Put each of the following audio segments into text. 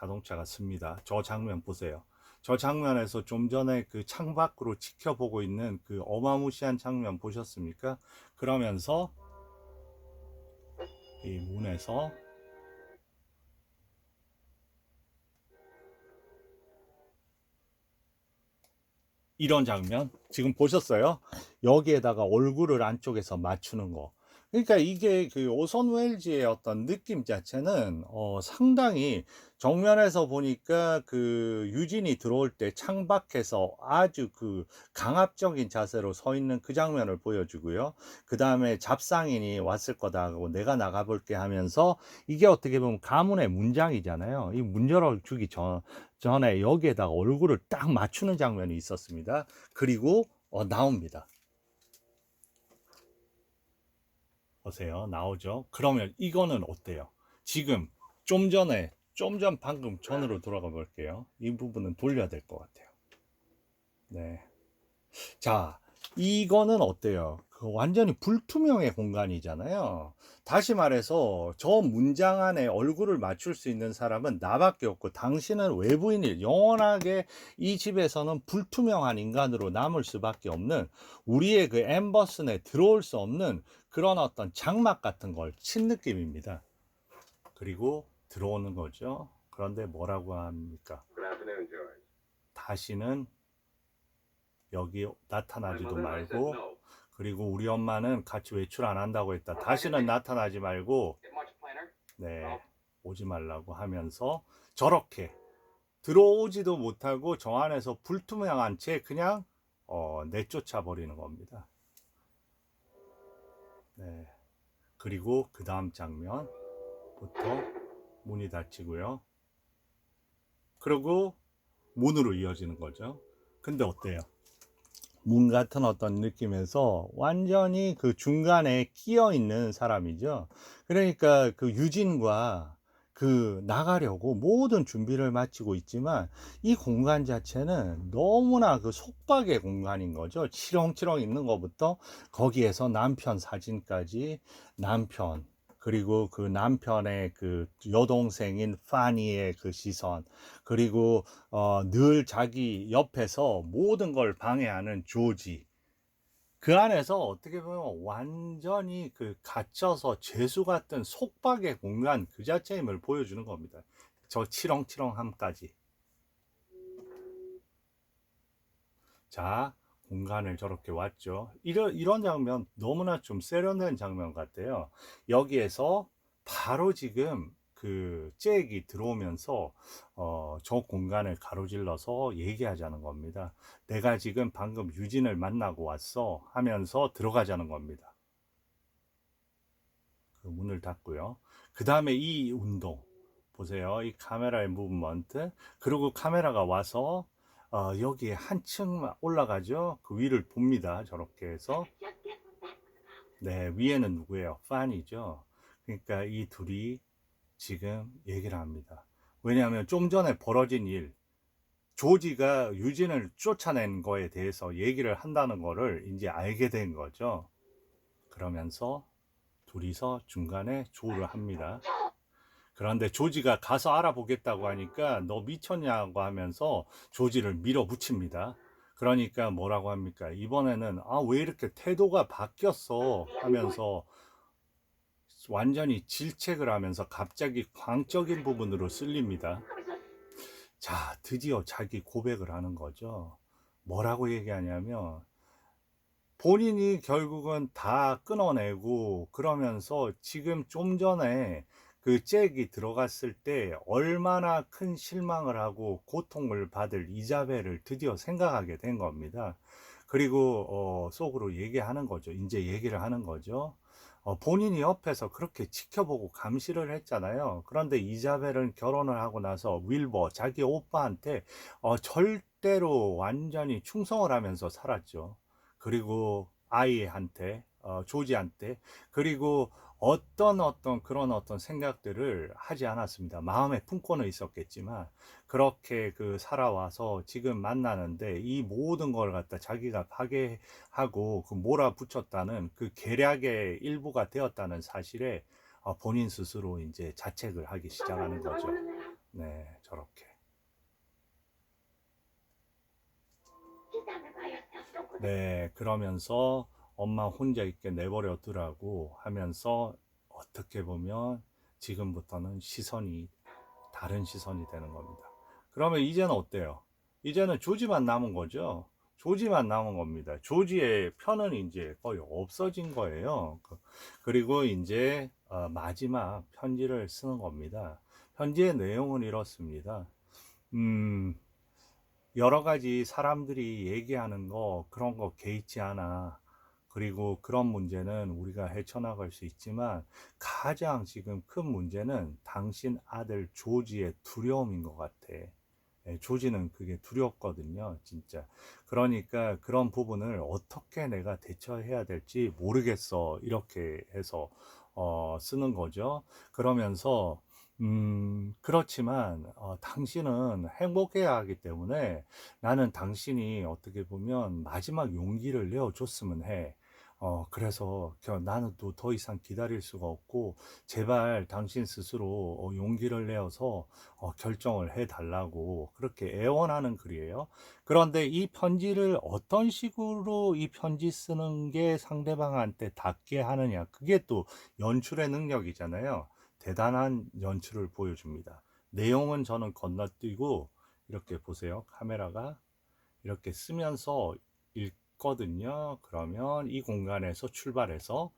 자동차가 씁니다. 저 장면 보세요. 저 장면에서 좀 전에 그 창밖으로 지켜보고 있는 그 어마무시한 장면 보셨습니까? 그러면서 이 문에서 이런 장면 지금 보셨어요? 여기에다가 얼굴을 안쪽에서 맞추는 거. 그러니까 이게 그 오선 웰즈의 어떤 느낌 자체는 상당히 정면에서 보니까 그 유진이 들어올 때 창밖에서 아주 그 강압적인 자세로 서 있는 그 장면을 보여주고요. 그 다음에 잡상인이 왔을 거다 하고 내가 나가볼게 하면서 이게 어떻게 보면 가문의 문장이잖아요. 이 문 열어주기 전에 여기에다가 얼굴을 딱 맞추는 장면이 있었습니다. 그리고 나옵니다. 보세요. 나오죠. 그러면 이거는 어때요? 지금 좀 전 방금 전으로 돌아가 볼게요. 이 부분은 돌려야 될 것 같아요. 네. 자, 이거는 어때요? 그 완전히 불투명의 공간이잖아요. 다시 말해서 저 문장 안에 얼굴을 맞출 수 있는 사람은 나밖에 없고 당신은 외부인이 영원하게 이 집에서는 불투명한 인간으로 남을 수밖에 없는 우리의 그 엠버슨에 들어올 수 없는 그런 어떤 장막 같은 걸 친 느낌입니다. 그리고 들어오는 거죠. 그런데 뭐라고 합니까? 다시는 여기 나타나지도 말고, 그리고 우리 엄마는 같이 외출 안 한다고 했다. 다시는 나타나지 말고, 네, 오지 말라고 하면서 저렇게 들어오지도 못하고 저 안에서 불투명한 채 그냥 내쫓아 버리는 겁니다. 네. 그리고 그 다음 장면부터 문이 닫히고요. 그리고 문으로 이어지는 거죠. 근데 어때요? 문 같은 어떤 느낌에서 완전히 그 중간에 끼어 있는 사람이죠. 그러니까 그 유진과 그 나가려고 모든 준비를 마치고 있지만 이 공간 자체는 너무나 그 속박의 공간인 거죠. 치렁치렁 있는 것부터 거기에서 남편 사진까지 남편 그리고 그 남편의 그 여동생인 파니의 그 시선 그리고 늘 자기 옆에서 모든 걸 방해하는 조지. 그 안에서 어떻게 보면 완전히 그 갇혀서 죄수 같은 속박의 공간 그 자체임을 보여주는 겁니다. 저 치렁치렁함까지. 자, 공간을 저렇게 왔죠. 이런 장면 너무나 좀 세련된 장면 같아요. 여기에서 바로 지금 그 잭이 들어오면서 저 공간을 가로질러서 얘기하자는 겁니다. 내가 지금 방금 유진을 만나고 왔어 하면서 들어가자는 겁니다. 그 문을 닫고요. 그 다음에 이 운동 보세요. 이 카메라의 무브먼트 그리고 카메라가 와서 여기에 한층 올라가죠. 그 위를 봅니다. 저렇게 해서 네 위에는 누구예요? 판이죠. 그러니까 이 둘이 지금 얘기를 합니다. 왜냐하면 좀 전에 벌어진 일 조지가 유진을 쫓아낸 거에 대해서 얘기를 한다는 거를 이제 알게 된 거죠. 그러면서 둘이서 중간에 조율을 합니다. 그런데 조지가 가서 알아보겠다고 하니까 너 미쳤냐고 하면서 조지를 밀어붙입니다. 그러니까 뭐라고 합니까? 이번에는 왜 이렇게 태도가 바뀌었어 하면서 완전히 질책을 하면서 갑자기 광적인 부분으로 쓸립니다. 자, 드디어 자기 고백을 하는 거죠. 뭐라고 얘기하냐면 본인이 결국은 다 끊어내고 그러면서 지금 좀 전에 그 잭이 들어갔을 때 얼마나 큰 실망을 하고 고통을 받을 이자벨을 드디어 생각하게 된 겁니다. 그리고 속으로 얘기하는 거죠. 이제 얘기를 하는 거죠. 본인이 옆에서 그렇게 지켜보고 감시를 했잖아요. 그런데 이자벨은 결혼을 하고 나서 윌버 자기 오빠한테 절대로 완전히 충성을 하면서 살았죠. 그리고 아이한테 조지한테 그리고 어떤 그런 어떤 생각들을 하지 않았습니다. 마음에 품고는 있었겠지만 그렇게 그 살아와서 지금 만나는데 이 모든 걸 갖다 자기가 파괴하고 그 몰아붙였다는 그 계략의 일부가 되었다는 사실에 본인 스스로 이제 자책을 하기 시작하는 거죠. 네, 저렇게. 네, 그러면서 엄마 혼자 있게 내버려 두라고 하면서 어떻게 보면 지금부터는 시선이 다른 시선이 되는 겁니다. 그러면 이제는 어때요? 이제는 조지만 남은 거죠. 조지만 남은 겁니다. 조지의 편은 이제 거의 없어진 거예요. 그리고 이제 마지막 편지를 쓰는 겁니다. 편지의 내용은 이렇습니다. 음, 여러 가지 사람들이 얘기하는 거, 그런 거 개의치 않아. 그리고 그런 문제는 우리가 헤쳐나갈 수 있지만 가장 지금 큰 문제는 당신 아들 조지의 두려움인 것 같아. 예, 조지는 그게 두렵거든요, 진짜. 그러니까 그런 부분을 어떻게 내가 대처해야 될지 모르겠어. 이렇게 해서 쓰는 거죠. 그러면서 그렇지만 당신은 행복해야 하기 때문에 나는 당신이 어떻게 보면 마지막 용기를 내어줬으면 해. 그래서 나는 또 더 이상 기다릴 수가 없고 제발 당신 스스로 용기를 내어서 결정을 해 달라고 그렇게 애원하는 글이에요. 그런데 이 편지를 어떤 식으로 이 편지 쓰는 게 상대방한테 닿게 하느냐, 그게 또 연출의 능력이잖아요. 대단한 연출을 보여줍니다. 내용은 저는 건너뛰고 이렇게 보세요. 카메라가 이렇게 쓰면서 읽거든요. 그러면 이 공간에서 출발해서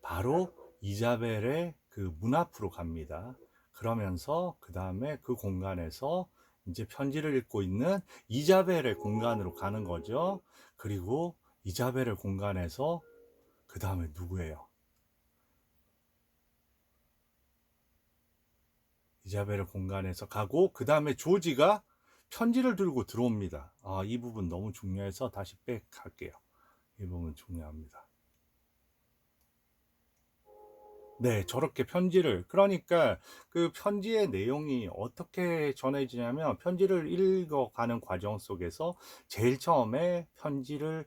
바로 이자벨의 그 문 앞으로 갑니다. 그러면서 그 다음에 그 공간에서 이제 편지를 읽고 있는 이자벨의 공간으로 가는 거죠. 그리고 이자벨의 공간에서 그 다음에 누구예요? 이자벨의 공간에서 가고 그 다음에 조지가 편지를 들고 들어옵니다. 이 부분 너무 중요해서 다시 백 할게요. 이 부분 중요합니다. 네, 저렇게 편지를, 그러니까 그 편지의 내용이 어떻게 전해지냐면 편지를 읽어가는 과정 속에서 제일 처음에 편지를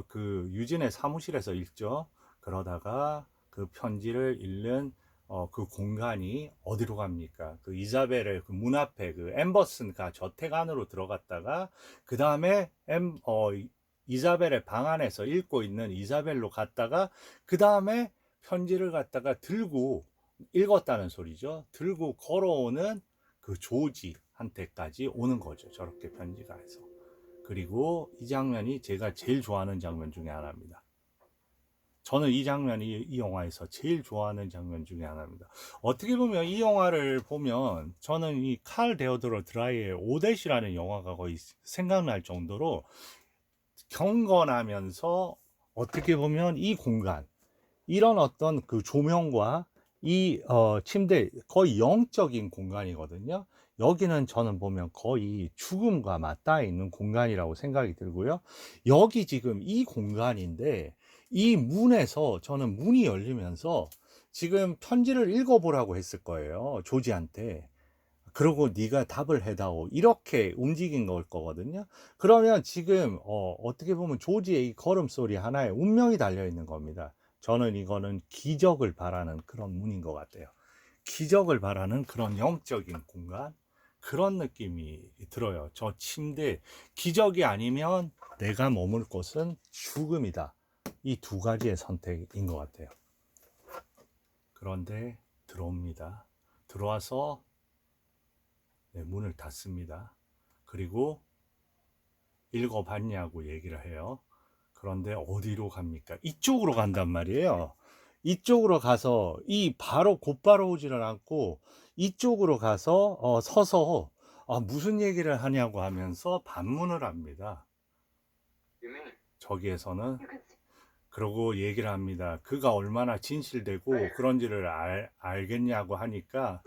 그 유진의 사무실에서 읽죠. 그러다가 그 편지를 읽는 그 공간이 어디로 갑니까? 그 이자벨의 그 문 앞에 그 엠버슨가 저택 안으로 들어갔다가 그 다음에 이자벨의 방 안에서 읽고 있는 이자벨로 갔다가 그 다음에 편지를 갖다가 들고 읽었다는 소리죠. 들고 걸어오는 그 조지한테까지 오는 거죠. 저렇게 편지가 해서. 그리고 이 장면이 제가 제일 좋아하는 장면 중에 하나입니다. 저는 이 장면이 이 영화에서 제일 좋아하는 장면 중에 하나입니다. 어떻게 보면 이 영화를 보면 저는 이 칼 데오드로 드라이의 오댓이라는 영화가 거의 생각날 정도로 경건하면서 어떻게 보면 이 공간, 이런 어떤 그 조명과 이 침대 거의 영적인 공간이거든요. 여기는 저는 보면 거의 죽음과 맞닿아 있는 공간이라고 생각이 들고요. 여기 지금 이 공간인데 이 문에서 저는 문이 열리면서 지금 편지를 읽어보라고 했을 거예요. 조지한테. 그러고 네가 답을 해다오 이렇게 움직인 걸 거거든요. 그러면 지금 어떻게 보면 조지의 이 걸음소리 하나에 운명이 달려 있는 겁니다. 저는 이거는 기적을 바라는 그런 문인 것 같아요. 기적을 바라는 그런 영적인 공간, 그런 느낌이 들어요. 저 침대, 기적이 아니면 내가 머물 곳은 죽음이다. 이 두 가지의 선택인 것 같아요. 그런데 들어옵니다. 들어와서 문을 닫습니다. 그리고 읽어봤냐고 얘기를 해요. 그런데 어디로 갑니까? 이쪽으로 간단 말이에요. 이쪽으로 가서 바로 곧바로 오지를 않고 이쪽으로 가서 서서 무슨 얘기를 하냐고 하면서 반문을 합니다. 저기에서는 그러고 얘기를 합니다. 그가 얼마나 진실되고 그런지를 알겠냐고 하니까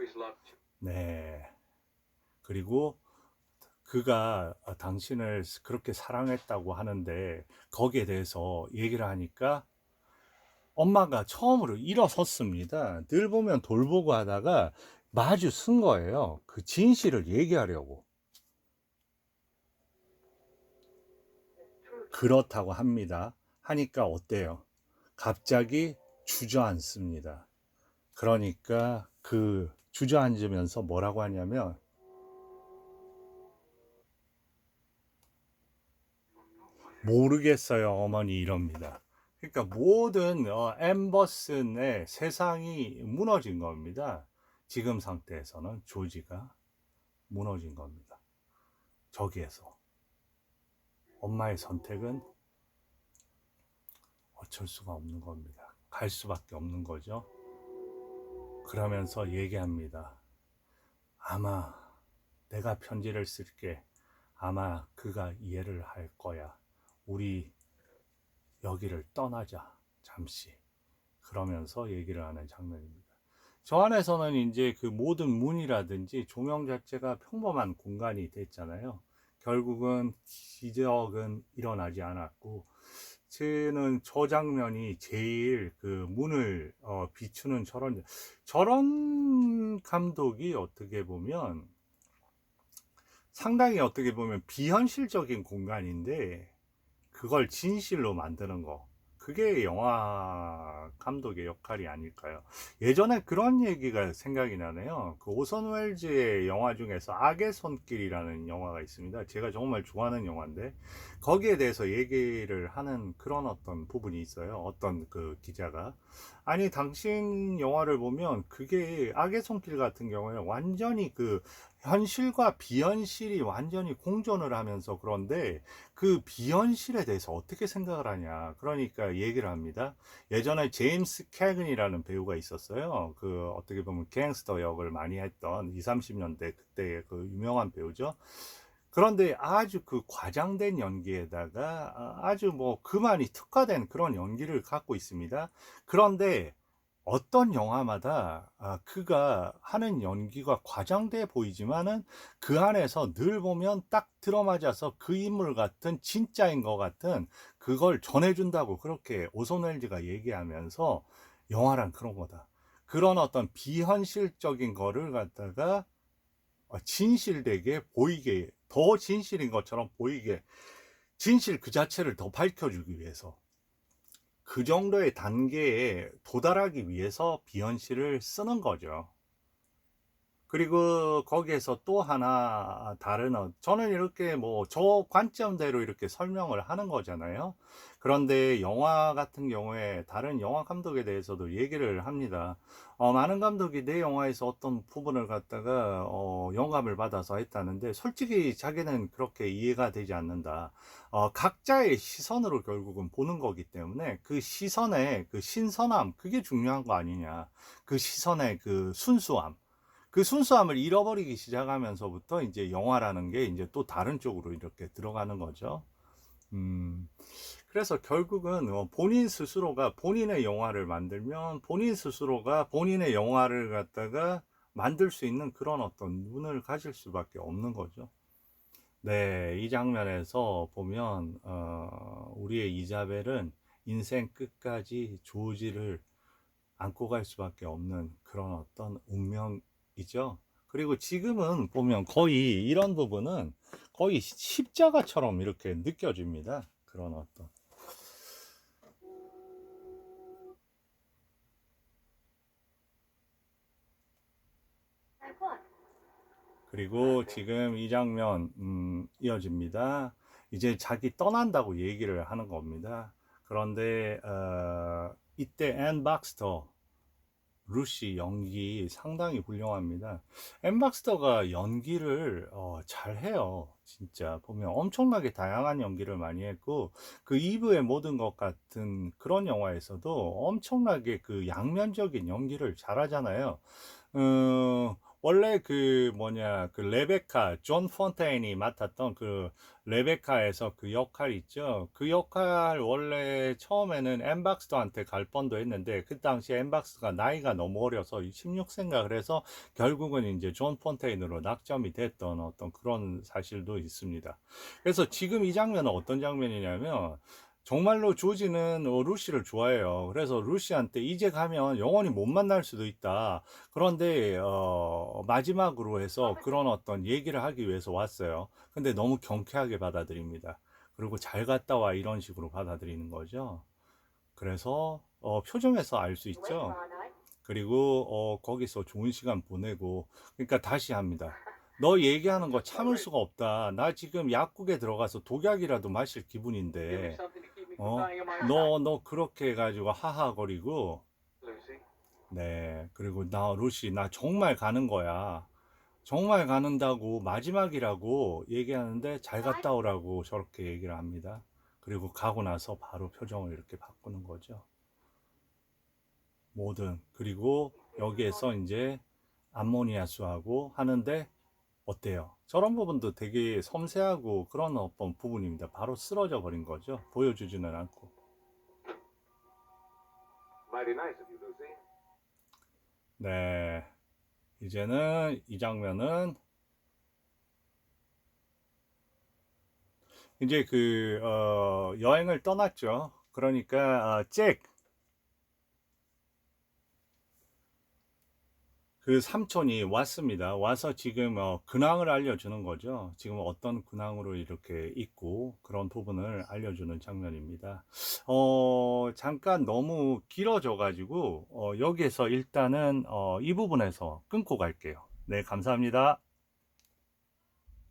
네. 그리고 그가 당신을 그렇게 사랑했다고 하는데 거기에 대해서 얘기를 하니까 엄마가 처음으로 일어섰습니다. 늘 보면 돌보고 하다가 마주 쓴 거예요. 그 진실을 얘기하려고. 그렇다고 합니다. 하니까 어때요? 갑자기 주저앉습니다. 그러니까 그 주저앉으면서 뭐라고 하냐면 모르겠어요, 어머니 이럽니다. 그러니까 모든 엠버슨의 세상이 무너진 겁니다. 지금 상태에서는 조지가 무너진 겁니다. 저기에서 엄마의 선택은 어쩔 수가 없는 겁니다. 갈 수밖에 없는 거죠. 그러면서 얘기합니다. 아마 내가 편지를 쓸게. 아마 그가 이해를 할 거야. 우리 여기를 떠나자. 잠시. 그러면서 얘기를 하는 장면입니다. 저 안에서는 이제 그 모든 문이라든지 조명 자체가 평범한 공간이 됐잖아요. 결국은 기적은 일어나지 않았고, 저는 저 장면이 제일 그 문을 비추는 저런 감독이 어떻게 보면 상당히 어떻게 보면 비현실적인 공간인데 그걸 진실로 만드는 거. 그게 영화 감독의 역할이 아닐까요? 예전에 그런 얘기가 생각이 나네요. 그 오선 웰즈의 영화 중에서 악의 손길이라는 영화가 있습니다. 제가 정말 좋아하는 영화인데 거기에 대해서 얘기를 하는 그런 어떤 부분이 있어요. 어떤 그 기자가 아니 당신 영화를 보면 그게 악의 손길 같은 경우에 완전히 그 현실과 비현실이 완전히 공존을 하면서 그런데 그 비현실에 대해서 어떻게 생각을 하냐. 그러니까 얘기를 합니다. 예전에 제임스 캐건이라는 배우가 있었어요. 그 어떻게 보면 갱스터 역을 많이 했던 20, 30년대 그때의 그 유명한 배우죠. 그런데 아주 그 과장된 연기에다가 아주 뭐 그만이 특화된 그런 연기를 갖고 있습니다. 그런데 어떤 영화마다 그가 하는 연기가 과장돼 보이지만은 그 안에서 늘 보면 딱 들어맞아서 그 인물 같은 진짜인 것 같은 그걸 전해준다고 그렇게 오손 웰즈가 얘기하면서 영화란 그런 거다. 그런 어떤 비현실적인 거를 갖다가 진실되게 보이게 더 진실인 것처럼 보이게 진실 그 자체를 더 밝혀주기 위해서 그 정도의 단계에 도달하기 위해서 비현실을 쓰는 거죠. 그리고 거기에서 또 하나 다른 저는 이렇게 뭐 저 관점대로 이렇게 설명을 하는 거잖아요. 그런데 영화 같은 경우에 다른 영화 감독에 대해서도 얘기를 합니다. 많은 감독이 내 영화에서 어떤 부분을 갖다가 영감을 받아서 했다는데 솔직히 자기는 그렇게 이해가 되지 않는다. 각자의 시선으로 결국은 보는 거기 때문에 그 시선의 그 신선함 그게 중요한 거 아니냐. 그 시선의 그 순수함. 그 순수함을 잃어버리기 시작하면서부터 이제 영화라는 게 이제 또 다른 쪽으로 이렇게 들어가는 거죠. 음, 그래서 결국은 본인 스스로가 본인의 영화를 만들면 본인 스스로가 본인의 영화를 갖다가 만들 수 있는 그런 어떤 눈을 가질 수밖에 없는 거죠. 네, 이 장면에서 보면 우리의 이자벨은 인생 끝까지 조지를 안고 갈 수밖에 없는 그런 어떤 운명이죠. 그리고 지금은 보면 거의 이런 부분은 거의 십자가처럼 이렇게 느껴집니다. 그런 어떤. 그리고 지금 이 장면, 이어집니다. 이제 자기 떠난다고 얘기를 하는 겁니다. 그런데, 이때 앤 박스터, 루시 연기 상당히 훌륭합니다. 엠박스터가 연기를 잘해요. 진짜 보면 엄청나게 다양한 연기를 많이 했고 그 이브의 모든 것 같은 그런 영화에서도 엄청나게 그 양면적인 연기를 잘하잖아요. 원래 그 뭐냐 그 레베카 존 폰테인이 맡았던 그 레베카에서 그 역할 있죠. 그 역할 원래 처음에는 엠박스터한테 갈 뻔도 했는데 그 당시에 엠박스가 나이가 너무 어려서 16세인가 그래서 결국은 이제 존 폰테인으로 낙점이 됐던 어떤 그런 사실도 있습니다. 그래서 지금 이 장면은 어떤 장면이냐면 정말로 조지는 루시를 좋아해요. 그래서 루시한테 이제 가면 영원히 못 만날 수도 있다. 그런데 마지막으로 해서 그런 어떤 얘기를 하기 위해서 왔어요. 근데 너무 경쾌하게 받아들입니다. 그리고 잘 갔다 와 이런 식으로 받아들이는 거죠. 그래서 표정에서 알 수 있죠. 그리고 거기서 좋은 시간 보내고 그러니까 다시 합니다. 너 얘기하는 거 참을 수가 없다. 나 지금 약국에 들어가서 독약이라도 마실 기분인데, 너 그렇게 해가지고 하하거리고, 네. 그리고 루시, 나 정말 가는 거야. 정말 가는다고 마지막이라고 얘기하는데 잘 갔다 오라고 저렇게 얘기를 합니다. 그리고 가고 나서 바로 표정을 이렇게 바꾸는 거죠. 뭐든. 그리고 여기에서 이제 암모니아수하고 하는데 어때요? 저런 부분도 되게 섬세하고 그런 어떤 부분입니다. 바로 쓰러져 버린 거죠. 보여주지는 않고. 네. 이제는 이 장면은 이제 여행을 떠났죠. 그러니까, 그 삼촌이 왔습니다. 와서 지금 근황을 알려주는 거죠. 지금 어떤 근황으로 이렇게 있고 그런 부분을 알려주는 장면입니다. 잠깐 너무 길어져 가지고 여기에서 일단은 이 부분에서 끊고 갈게요. 네, 감사합니다.